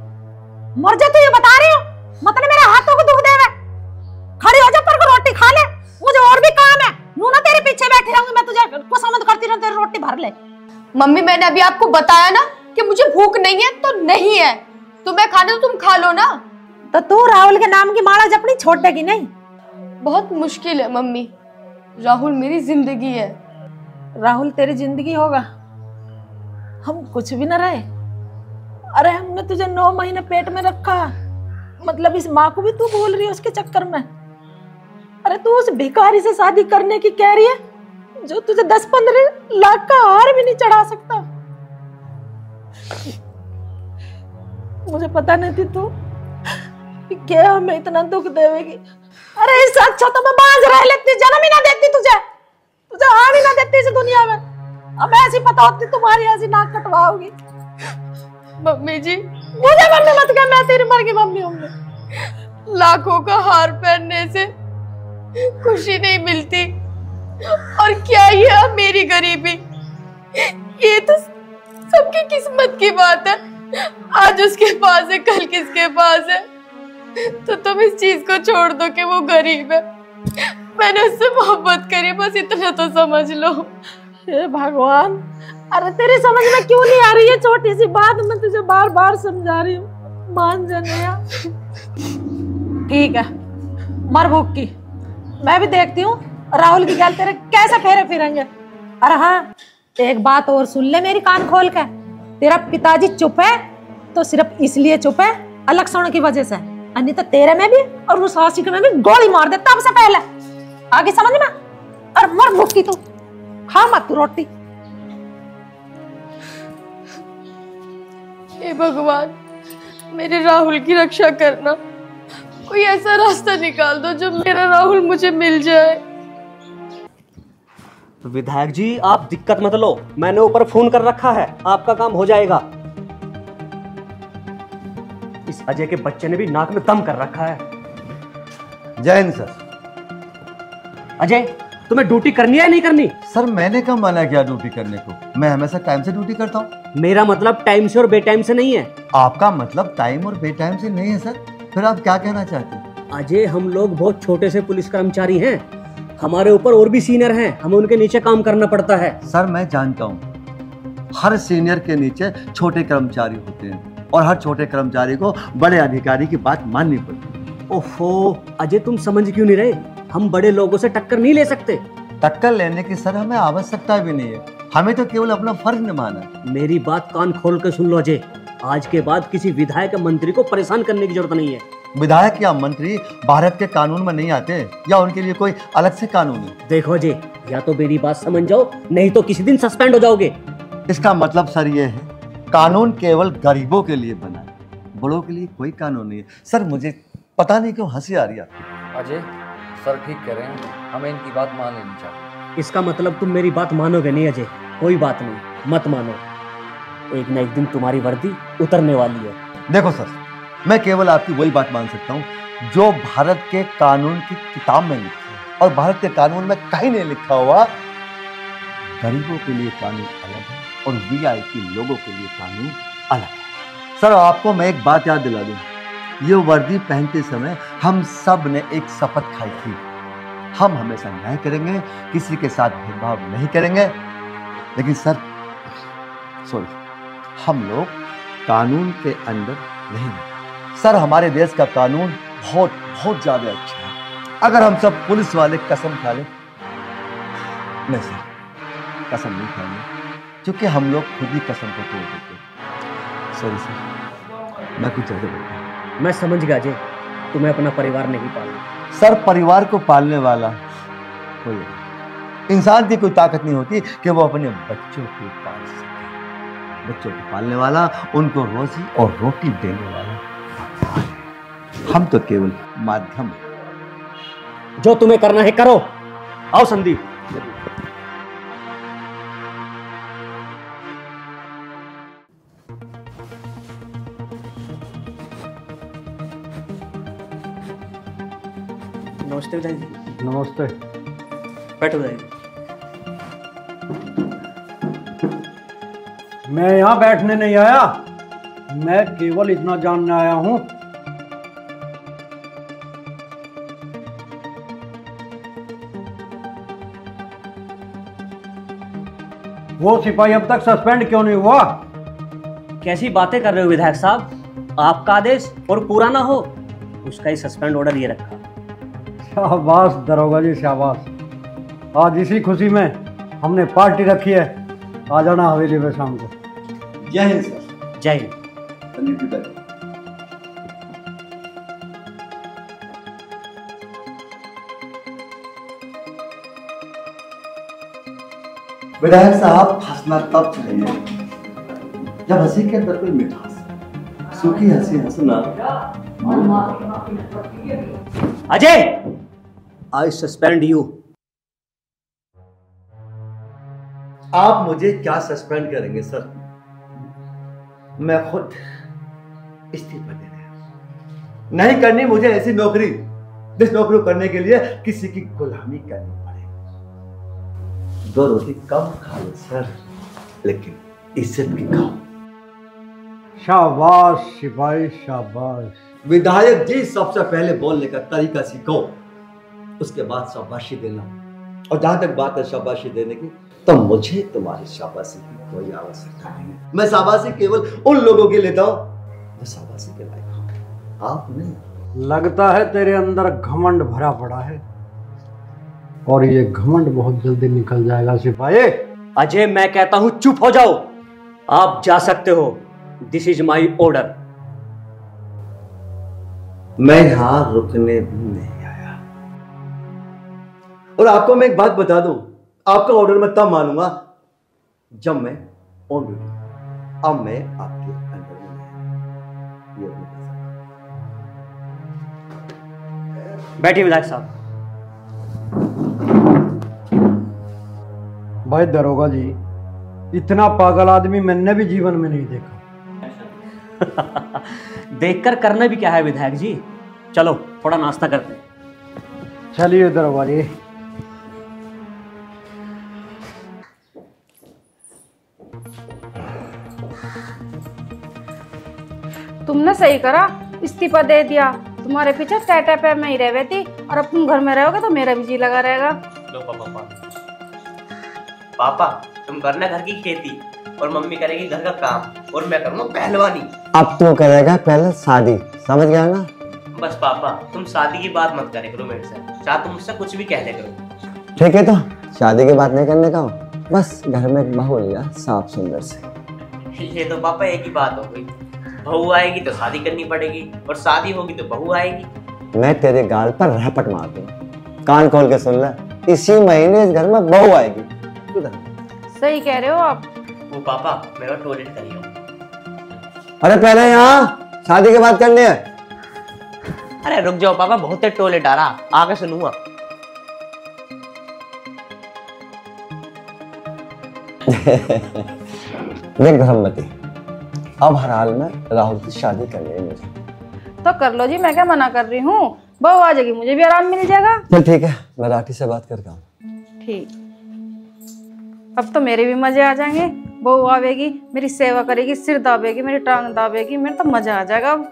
मर जा तू, ये बता रही हूँ, मतलब मेरे हाथों को दुख देवे। खड़ी हो जा पर को रोटी खा ले, मुझे और भी काम है। नूना रहूंगी मैं तुझे खुशामद करती रहूं, तेरी रोटी भर ले। मम्मी मैंने अभी आपको बताया ना कि मुझे भूख नहीं है तो नहीं है, तुम्हें खाना तो तुम खा लो ना। तो तू राहुल के नाम की माला जपनी छोड़ देगी नहीं? बहुत मुश्किल है मम्मी, राहुल मेरी जिंदगी है। राहुल तेरी जिंदगी होगा, हम कुछ भी न रहे। अरे हमने तुझे 9 महीने पेट में रखा, मतलब इस माँ को भी तू बोल रही है उसके चक्कर में। अरे तू उस भिखारी से शादी करने की कह रही है जो तुझे 10-15 लाख का हार भी नहीं चढ़ा सकता। मुझे पता नहीं थी तू कि क्या हमें इतना दुख देवेगी। अरे इससे अच्छा तो मैं बांझ रह लेती, जन्म ही ना देती तुझे आने ना देती इस दुनिया में। अब ऐसी पता होती तुम्हारी ऐसी नाक कटवाओगी। मम्मी जी मुझे मम्मी मत कह, मैं तेरी मर की मम्मी हूँ। लाखों का हार पहनने से खुशी नहीं मिलती, और क्या ये मेरी गरीबी, ये तो सबकी किस्मत की बात है। आज उसके पास है, कल किसके पास है। तो तुम इस चीज को छोड़ दो कि वो गरीब है, मैंने उससे मोहब्बत करी, बस इतना तो समझ लो। हे भगवान, अरे तेरी समझ में क्यों नहीं आ रही है छोटी सी बात? मैं तुझे बार बार समझा रही हूँ, मान जाने। ठीक है, मर भूख की, मैं भी देखती हूँ राहुल की गल तेरे कैसे फेरे फिरेंगे। अरे हाँ, एक बात और सुन ले मेरी कान खोल के, तेरा पिताजी चुप है तो सिर्फ इसलिए चुप है अलक्षणों की वजह से, अन्य तो तेरे में भी और उस आशिक में भी गोली मार दे तब से पहले। आगे समझ में? और मर भूख की, तू खा मत तू रोटी। हे भगवान, मेरे राहुल की रक्षा करना, कोई ऐसा रास्ता निकाल दो जो मेरा राहुल मुझे मिल जाए। विधायक जी आप दिक्कत मत लो, मैंने ऊपर फोन कर रखा है, आपका काम हो जाएगा। इस अजय के बच्चे ने भी नाक में दम कर रखा है। जय हिंद सर। अजय तुम्हें ड्यूटी करनी है या नहीं करनी? सर मैंने कब मना किया ड्यूटी करने को, मैं हमेशा टाइम से ड्यूटी करता हूँ। मेरा मतलब टाइम से और बेटाइम से नहीं है। आपका मतलब टाइम और बेटाइम से नहीं है सर, फिर आप क्या कहना चाहते हैं? अजय हम लोग बहुत छोटे से पुलिस कर्मचारी हैं, हमारे ऊपर और भी सीनियर हैं, हमें उनके नीचे काम करना पड़ता है। सर मैं जानता हूँ हर सीनियर के नीचे छोटे कर्मचारी होते हैं और हर छोटे कर्मचारी को बड़े अधिकारी की बात माननी पड़ती है। ओहो अजय तुम समझ क्यों नहीं रहे, हम बड़े लोगों से टक्कर नहीं ले सकते। टक्कर लेने की सर हमें आवश्यकता भी नहीं है, हमें तो केवल अपना फर्ज निभाना है। मेरी बात कान खोल कर सुन लो अजय, आज के बाद किसी विधायक या मंत्री को परेशान करने की जरूरत नहीं है। विधायक या मंत्री भारत के कानून में नहीं आते या उनके लिए कोई अलग से कानून है? देखो अजय, या तो मेरी बात समझ जाओ नहीं तो किसी दिन सस्पेंड हो जाओगे। इसका मतलब सर ये है कानून केवल गरीबों के लिए बना है, बड़ों के लिए कोई कानून नहीं है। सर मुझे पता नहीं क्यों हंसी आ रही है। अजय सर ठीक कह रहे हैं, हमें इनकी बात मान लेनी चाहिए। इसका मतलब तुम मेरी बात मानोगे नहीं अजय? कोई बात नहीं, मत मानो, एक न एक दिन तुम्हारी वर्दी उतरने वाली है। देखो सर, मैं केवल आपकी वही बात मान सकता हूँ जो भारत के कानून की किताब में लिखी है, और भारत के कानून में कहीं नहीं लिखा हुआ गरीबों के लिए कानून अलग है और वीआईपी लोगों के लिए कानून अलग है। सर आपको मैं एक बात याद दिला दूं, ये वर्दी पहनते समय हम सब ने एक शपथ खाई थी, हम हमेशा न्याय करेंगे, किसी के साथ भेदभाव नहीं करेंगे। लेकिन सर सॉरी, हम लोग कानून के अंदर नहीं हैं। सर हमारे देश का कानून बहुत बहुत ज्यादा अच्छा है। अगर हम सब पुलिस वाले कसम खा लें, नहीं सर कसम नहीं खाएंगे, क्योंकि हम लोग खुद ही कसम को तोड़ देते हैं। सॉरी सर, मैं कुछ ज्यादा बोलता हूं। मैं समझ गया अजय, तुम्हें अपना परिवार नहीं पालना। सर परिवार को पालने वाला कोई नहीं। इंसान की कोई ताकत नहीं होती कि वो अपने बच्चों को पाल सके। बच्चों को पालने वाला, उनको रोजी और रोटी देने वाला हम तो केवल माध्यम हैं। जो तुम्हें करना है करो। आओ संदीप। नमस्ते विधायक जी। नमस्ते। बैठो विधायक जी। मैं यहाँ बैठने नहीं आया, मैं केवल इतना जानने आया हूँ वो सिपाही अब तक सस्पेंड क्यों नहीं हुआ? कैसी बातें कर रहे हो विधायक साहब? आपका आदेश और पूरा ना हो उसका ही सस्पेंड ऑर्डर ये रखा। शाबाश दरोगा जी शाबाश। आज इसी खुशी में हमने पार्टी रखी है, आ जाना हवेली में शाम को। जय हिंद सर। जय हिंद। विधायक साहब, हंसना तब चाहिए जब हंसी के अंदर कोई मिठास, सूखी हंसी हंसना। अजय, आई सस्पेंड यू। आप मुझे क्या सस्पेंड करेंगे सर? मैं खुद इस्तीफा दे रहा। नहीं करनी मुझे ऐसी नौकरी जिस नौकरी को करने के लिए किसी की गुलामी करनी पड़े। 2 रोटी कम खा लो सर, लेकिन इज्जत भी खाओ। शाबाश सिपाही शाबाश। विधायक जी, सबसे पहले बोलने का तरीका सीखो, उसके बाद शाबाशी देना। और जहां तक बात है शाबाशी देने की, तो मुझे तुम्हारी शाबाशी की कोई आवश्यकता नहीं है। मैं शाबाशी केवल उन लोगों के लेता हूं जो शाबाशी के लायक हो, आप नहीं। लगता है तेरे अंदर घमंड भरा पड़ा है, और ये घमंड बहुत जल्दी निकल जाएगा सिपाही। अजय, मैं कहता हूं चुप हो जाओ। आप जा सकते हो। This is my order. मैं यहां रुकने भी नहीं आया। और आपको मैं एक बात बता दूं, आपका ऑर्डर मैं तब मानूंगा जब मैं ऑन ड्यूटी। अब मैं आपके अंडर में नहीं। ये बैठिए विधायक साहब। भाई दरोगा जी, इतना पागल आदमी मैंने भी जीवन में नहीं देखा। देखकर करना भी क्या है विधायक जी? चलो थोड़ा नाश्ता करते हैं। चलिए दरोगा जी। तुमने सही करा, इस्तीफा दे दिया। तुम्हारे पीछे टाटा पे मैं ही रह थी, और अब तुम घर में रहोगे तो मेरा भी जी लगा रहेगा। लो पापा, तुम करना घर की खेती और मम्मी करेगी घर का काम और मैं करूंगा पहलवानी। अब तू करेगा पहले शादी, समझ गया ना? बस पापा, तुम शादी की बात मत करे करो मेरे से, चाहे तुम मुझसे कुछ भी कह ले करो। ठीक है, तो शादी की बात नहीं करने का हो, बस घर में एक बहू लिया साफ सुंदर से। ये तो पापा एक ही बात हो गई, बहू आएगी तो शादी करनी पड़ेगी और शादी होगी तो बहू आएगी। मैं तेरे गाल पर रपट मार दूंगा, कान खोल के सुन ले, इसी महीने इस घर में बहू आएगी। सही कह रहे हो आप। वो पापा, मेरा टॉयलेट करिए। अरे पहले यहाँ शादी की बात करनी है। अरे रुक जाओ पापा, बहुत देर टॉयलेट आ रहा, आगे सुनूंगा। देख धर्मवती, अब हर हाल में राहुल की शादी करनी है मुझे। तो कर लो जी, मैं क्या मना कर रही हूँ। बहू आ जाएगी, मुझे भी आराम मिल जाएगा। चल ठीक है, मैं राठी से बात करके आऊँ। ठीक, अब तो मेरे भी मजे आ जाएंगे। बहू आवेगी, मेरी सेवा करेगी, सिर दाबेगी, मेरी टांग दाबेगी, मेरे तो मजा आ जाएगा। अब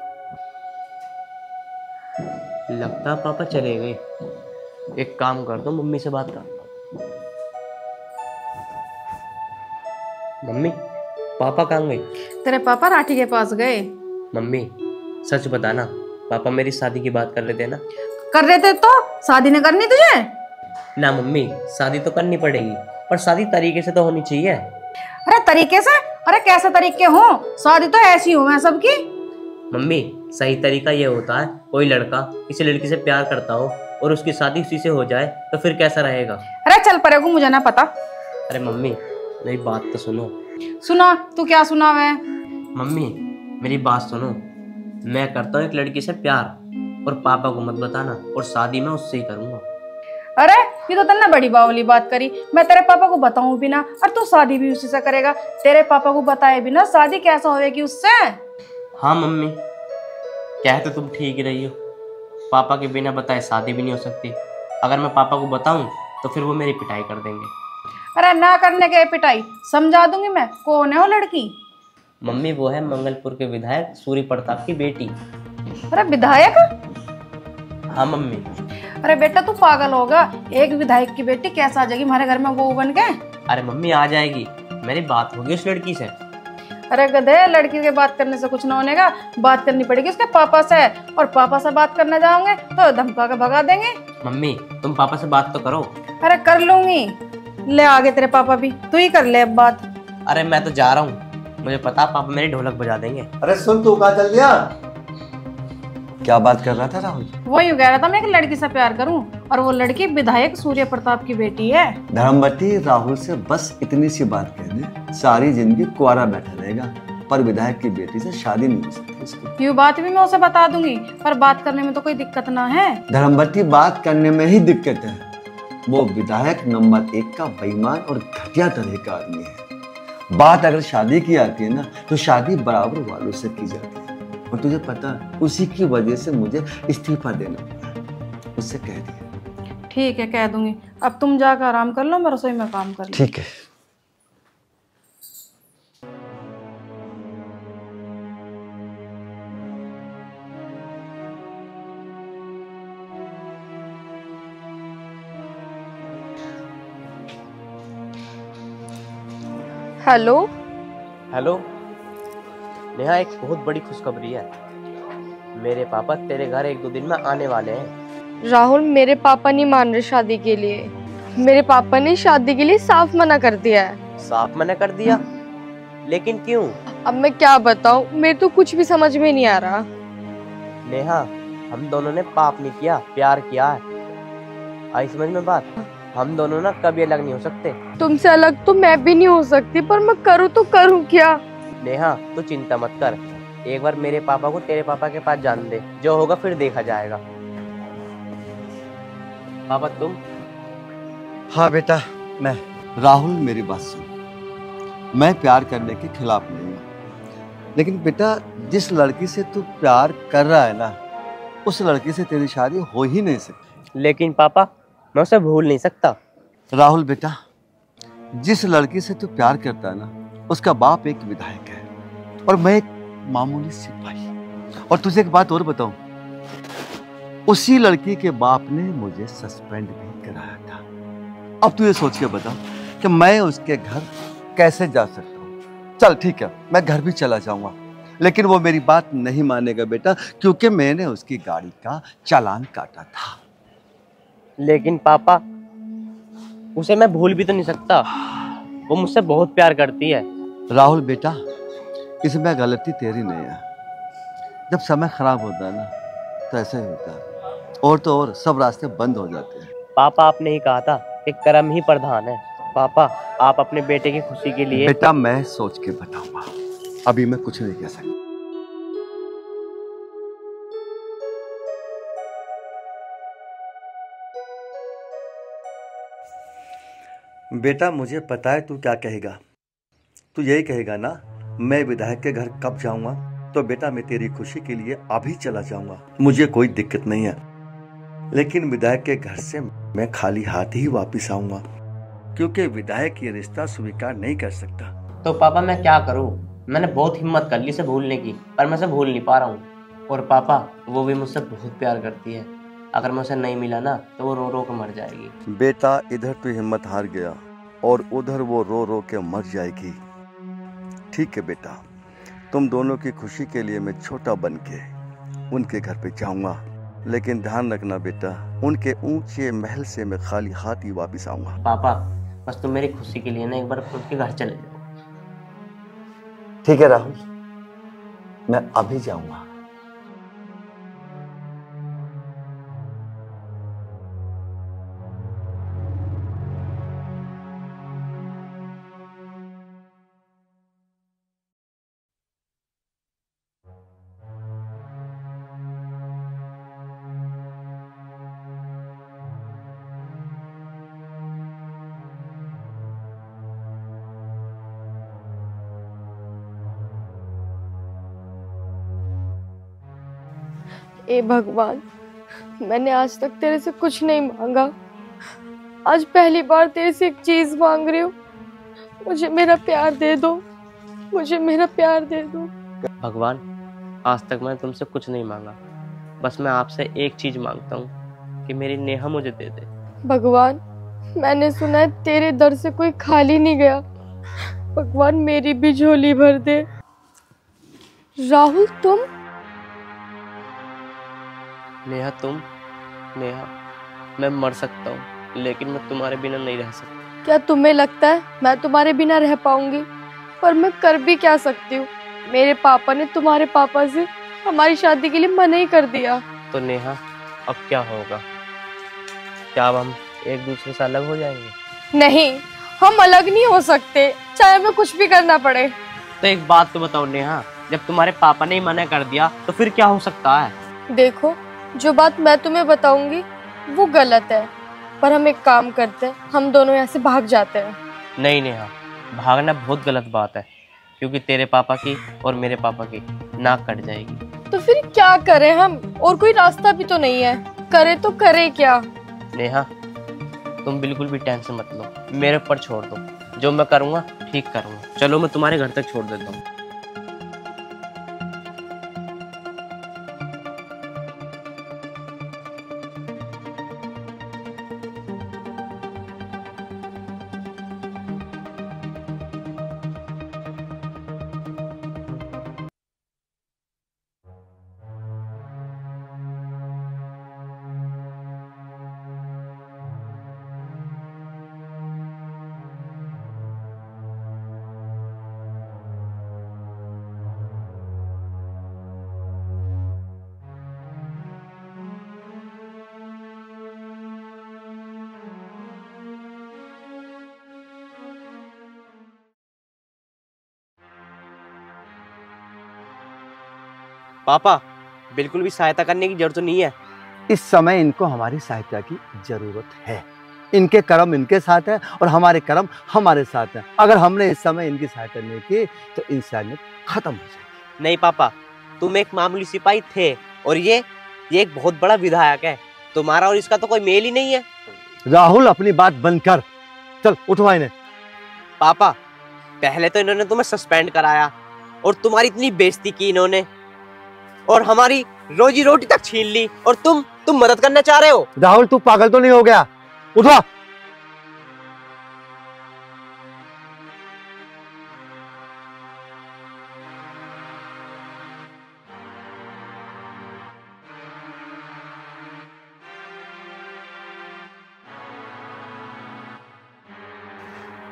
लगता पापा चले गए। एक काम कर दो, मम्मी से बात कर। मम्मी, पापा कहाँ गए? तेरे पापा राठी के पास गए। मम्मी सच बताना, पापा मेरी शादी की बात कर रहे थे ना? कर रहे थे तो शादी नहीं करनी तुझे? ना मम्मी, शादी तो करनी पड़ेगी, पर शादी तरीके से तो होनी चाहिए। अरे तरीके से? अरे कैसे तरीके हो? शादी तो ऐसी हो मैं सबकी। मम्मी, सही तरीका ये होता है, कोई लड़का किसी लड़की से प्यार करता हो और उसकी शादी उसी से हो जाए तो फिर कैसा रहेगा? अरे चल परे को, मुझे ना पता। अरे मम्मी, मेरी बात तो सुनो। सुना? तू क्या सुना है? मम्मी मेरी बात सुनो, मैं करता हूँ एक लड़की से प्यार, और पापा को मत बताना, और शादी मैं उससे ही करूंगा। अरे ये तो तन्ने बड़ी बावली बात करी। मैं तेरे पापा को बताऊं बिना, और तू शादी भी उसी से करेगा। तेरे पापा को बताए बिना शादी कैसा होएगी उससे? हाँ मम्मी, कह तो तुम ठीक ही रही हो, पापा के बिना बताए शादी भी नहीं हो सकती। अगर मैं पापा को बताऊं तो फिर वो मेरी पिटाई कर देंगे। अरे ना करने के पिटाई समझा दूंगी मैं। कौन है वो लड़की? मम्मी वो है मंगलपुर के विधायक सूर्य प्रताप की बेटी। अरे विधायक? हाँ मम्मी। अरे बेटा तू पागल होगा, एक विधायक की बेटी कैसे आ जाएगी हमारे घर में बहू बन के? अरे मम्मी आ जाएगी, मेरी बात होगी उस लड़की से। अरे गधे, लड़की के बात करने से कुछ ना होने का, बात करनी पड़ेगी उसके पापा से, और पापा से बात करने जाओगे तो धमका के भगा देंगे। मम्मी तुम पापा से बात तो करो। अरे कर लूंगी, ले आगे तेरे पापा भी, तू ही कर ले अब बात। अरे मैं तो जा रहा हूँ, मुझे पता पापा मेरी ढोलक बजा देंगे। अरे सुन, तू कहाँ चल गया? क्या बात कर रहा था राहुल? वो यूँ कह रहा था मैं एक लड़की से प्यार करूं, और वो लड़की विधायक सूर्य प्रताप की बेटी है। धर्मवती, राहुल से बस इतनी सी बात कह दे, सारी जिंदगी कुंवारा बैठा रहेगा, पर विधायक की बेटी से शादी नहीं हो सकती उसकी। ये बात भी मैं उसे बता दूंगी, पर बात करने में तो कोई दिक्कत ना है। धर्मवती, बात करने में ही दिक्कत है। वो विधायक नंबर 1 का बेईमान और घटिया तरह का आदमी है। बात अगर शादी की आती है ना, तो शादी बराबर वालों से की जाती है, और तुझे पता है उसी की वजह से मुझे इस्तीफा देना पड़ा। उससे कह दिया। ठीक है, कह दूंगी। अब तुम जाकर आराम कर लो, मैं रसोई में काम कर लूं। ठीक है। हेलो हेलो नेहा, एक बहुत बड़ी खुशखबरी है। मेरे पापा तेरे घर 1-2 दिन में आने वाले हैं। राहुल, मेरे पापा नहीं मान रहे शादी के लिए। मेरे पापा ने शादी के लिए साफ मना कर दिया है। साफ मना कर दिया? लेकिन क्यों? अब मैं क्या बताऊं, मेरे तो कुछ भी समझ में नहीं आ रहा। नेहा, हम दोनों ने पाप नहीं किया, प्यार किया है। आई समझ में बात? हम दोनों ना कभी अलग नहीं हो सकते। तुमसे अलग तो मैं भी नहीं हो सकती, पर मैं करूँ तो करूँ क्या? नेहा तू चिंता मत कर, एक बार मेरे पापा को तेरे पापा के पास जान दे, जो होगा फिर देखा जाएगा। पापा तुम? हाँ बेटा, मैं। राहुल मेरी बात सुन, मैं प्यार करने के खिलाफ नहीं हूँ, लेकिन बेटा जिस लड़की से तू प्यार कर रहा है ना, उस लड़की से तेरी शादी हो ही नहीं सकती। लेकिन पापा मैं उसे भूल नहीं सकता। राहुल बेटा, जिस लड़की से तू प्यार करता है ना, उसका बाप एक विधायक है और मैं एक मामूली सिपाही। और तुझे एक बात और बताऊं, उसी लड़की के बाप ने मुझे सस्पेंड भी कराया था। अब तू ये सोच के बता कि मैं उसके घर कैसे जा सकता हूँ। चल ठीक है, मैं घर भी चला जाऊंगा, लेकिन वो मेरी बात नहीं मानेगा बेटा, क्योंकि मैंने उसकी गाड़ी का चालान काटा था। लेकिन पापा उसे मैं भूल भी तो नहीं सकता, वो मुझसे बहुत प्यार करती है। राहुल बेटा, इसमें गलती तेरी नहीं है। जब समय खराब होता है ना, तो ऐसा ही होता है, और तो और सब रास्ते बंद हो जाते हैं। पापा आपने ही कहा था कि कर्म ही प्रधान है। पापा आप अपने बेटे की खुशी के लिए। बेटा मैं सोच के बताऊंगा, अभी मैं कुछ नहीं कह सकता। बेटा मुझे पता है तू क्या कहेगा। तू यही कहेगा ना, मैं विधायक के घर कब जाऊंगा? तो बेटा मैं तेरी खुशी के लिए अभी चला जाऊंगा, मुझे कोई दिक्कत नहीं है। लेकिन विधायक के घर से मैं खाली हाथ ही वापस आऊंगा, क्योंकि विधायक ये रिश्ता स्वीकार नहीं कर सकता। तो पापा मैं क्या करूं? मैंने बहुत हिम्मत कर ली इसे भूलने की, पर मैं उसे भूल नहीं पा रहा हूँ। और पापा वो भी मुझसे बहुत प्यार करती है, अगर मैं उसे नहीं मिला ना तो वो रो रो के मर जाएगी। बेटा इधर तू हिम्मत हार गया और उधर वो रो रो के मर जाएगी। ठीक है बेटा, तुम दोनों की खुशी के लिए मैं छोटा बन के उनके घर पे जाऊंगा, लेकिन ध्यान रखना बेटा, उनके ऊंचे महल से मैं खाली हाथ ही वापस आऊंगा। पापा बस तुम मेरी खुशी के लिए ना एक बार उनके घर चले जाओ। ठीक है राहुल, मैं अभी जाऊंगा। ए भगवान, मैंने आज तक तेरे से कुछ नहीं मांगा, आज पहली बार तेरे से एक चीज मांग रही हूँ। मुझे मेरा प्यार दे दो, मुझे मेरा प्यार दे दो। भगवान आज तक मैंने तुमसे कुछ नहीं मांगा, बस मैं आपसे एक चीज मांगता हूँ कि मेरी नेहा मुझे दे दे। भगवान मैंने सुना है तेरे दर से कोई खाली नहीं गया, भगवान मेरी भी झोली भर दे। राहुल तुम? नेहा तुम? नेहा मैं मर सकता हूँ लेकिन मैं तुम्हारे बिना नहीं रह सकता। क्या तुम्हें लगता है मैं तुम्हारे बिना रह पाऊंगी? पर मैं कर भी क्या सकती हूँ, मेरे पापा ने तुम्हारे पापा से हमारी शादी के लिए मना ही कर दिया। तो नेहा अब क्या होगा? क्या अब हम एक दूसरे से अलग हो जाएंगे? नहीं, हम अलग नहीं हो सकते, चाहे हमें कुछ भी करना पड़े। तो एक बात तो बताओ नेहा, जब तुम्हारे पापा ने ही मना कर दिया तो फिर क्या हो सकता है? देखो, जो बात मैं तुम्हें बताऊंगी वो गलत है, पर हम एक काम करते हैं, हम दोनों यहाँ से भाग जाते हैं। नहीं नेहा, भागना बहुत गलत बात है, क्योंकि तेरे पापा की और मेरे पापा की नाक कट जाएगी। तो फिर क्या करें हम? और कोई रास्ता भी तो नहीं है, करे तो करे क्या? नेहा तुम बिल्कुल भी टेंशन मत लो, मेरे ऊपर छोड़ दो, जो मैं करूँगा ठीक करूँगा। चलो मैं तुम्हारे घर तक छोड़ देता हूँ। पापा बिल्कुल भी सहायता करने की जरूरत नहीं है। इस समय इनको हमारी सहायता की जरूरत है। इनके कर्म इनके साथ है और हमारे कर्म हमारे साथ हैं। अगर हमने इस समय इनकी सहायता नहीं की तो इंसानियत खत्म हो जाएगी। नहीं पापा, तुम एक मामूली सिपाही थे और ये एक बहुत बड़ा विधायक है। तुम्हारा और इसका तो कोई मेल ही नहीं है। राहुल अपनी बात बंद कर, चल उठवा इन्हें। पापा पहले तो इन्होंने तुम्हें सस्पेंड कराया और तुम्हारी इतनी बेइज्जती की इन्होंने, और हमारी रोजी रोटी तक छीन ली, और तुम मदद करना चाह रहे हो। राहुल तू पागल तो नहीं हो गया? उठवा।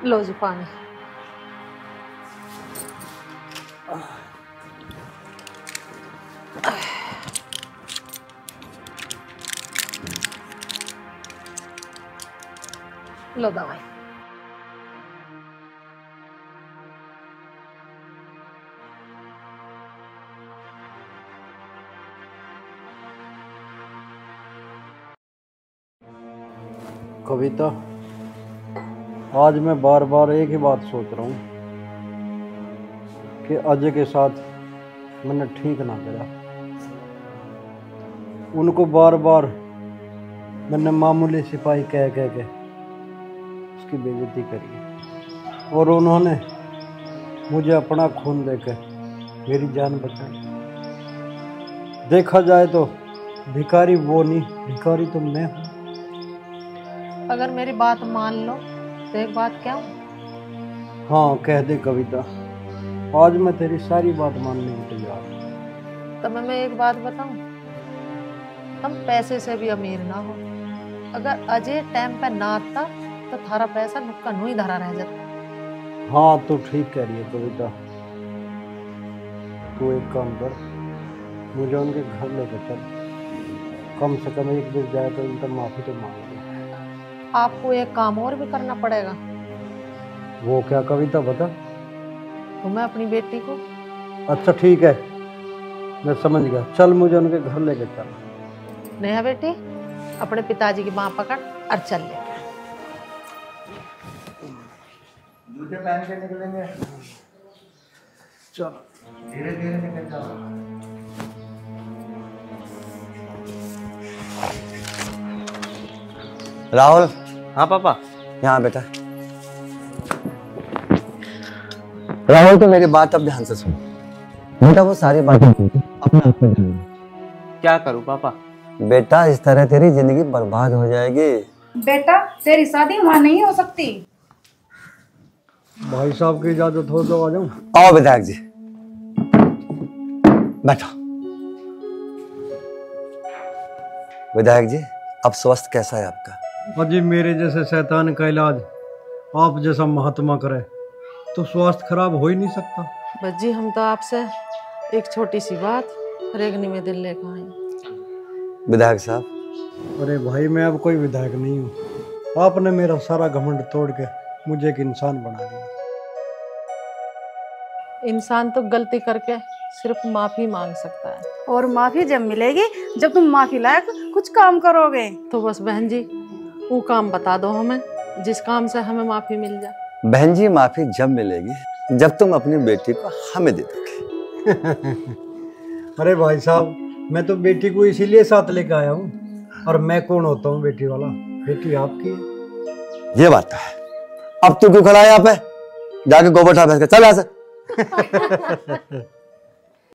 लो जी पानी। लो दवाई। कविता, आज मैं बार बार एक ही बात सोच रहा हूँ कि अजय के साथ मैंने ठीक ना करा। उनको बार बार मैंने मामूली सिपाही कह के उसकी बेइज्जती करी और उन्होंने मुझे अपना खून देकर मेरी जान बचाई। देखा जाए तो भिखारी वो नहीं, भिखारी तो मैं हूँ। अगर मेरी बात मान लो तो एक बात क्या? हाँ कह दे कविता, आज मैं तेरी सारी बात मानने को तैयार हूँ। तो मैं एक बात बताऊं, हम पैसे से भी अमीर ना हो, अगर अजय टाइम पे ना आता तो थारा पैसा नुक्का नू ही धरा रह जाता। हाँ तो ठीक कह रही है कविता, तू एक काम कर, मुझे उनके घर लेकर चल, कम से कम एक दिन जाकर उनका माफी तो मांग। आपको एक काम और भी करना पड़ेगा। वो क्या कविता बता? तो मैं अपनी बेटी को। अच्छा ठीक है, मैं समझ गया, चल मुझे उनके घर लेकर चल। नेहा बेटी, अपने पिताजी की बांह पकड़ और चल ले। जूते पहन के निकलेंगे, चलो धीरे धीरे निकल जाओ। राहुल। हाँ पापा। यहाँ बेटा। राहुल तो मेरी बात अब ध्यान से सुन बेटा, वो सारी बातें अपने आप में ध्यान दे। क्या करूँ पापा? बेटा इस तरह तेरी जिंदगी बर्बाद हो जाएगी। बेटा तेरी शादी वहां नहीं हो सकती। भाई साहब की इजाजत हो तो आ जाऊं। आओ विधायक जी, बैठो। विधायक जी, अब स्वास्थ्य कैसा है आपका? अजी मेरे जैसे शैतान का इलाज आप जैसा महात्मा करे तो स्वास्थ्य खराब हो ही नहीं सकता। बस जी हम तो आपसे एक छोटी सी बात रेगनी में दिल लेकर आए। विधायक साहब, अरे भाई मैं अब कोई विधायक नहीं हूँ, आपने मेरा सारा घमंड तोड़ के मुझे एक इंसान बना दिया। इंसान तो गलती करके सिर्फ माफी मांग सकता है, और माफी जब मिलेगी जब तुम माफी लायक कुछ काम करोगे। तो बस बहन जी वो काम बता दो हमें जिस काम से हमें माफी मिल जाए। बहन जी माफी जब मिलेगी जब तुम अपनी बेटी को हमें दे दोगे। अरे भाई साहब, मैं तो बेटी को इसीलिए साथ लेकर आया हूँ, और मैं कौन होता हूँ बेटी वाला? बेटी आपकी है। ये बात तो है। अब तू क्यों खड़ा है यहाँ पे? जाके गोबर उठा, चल यहाँ से।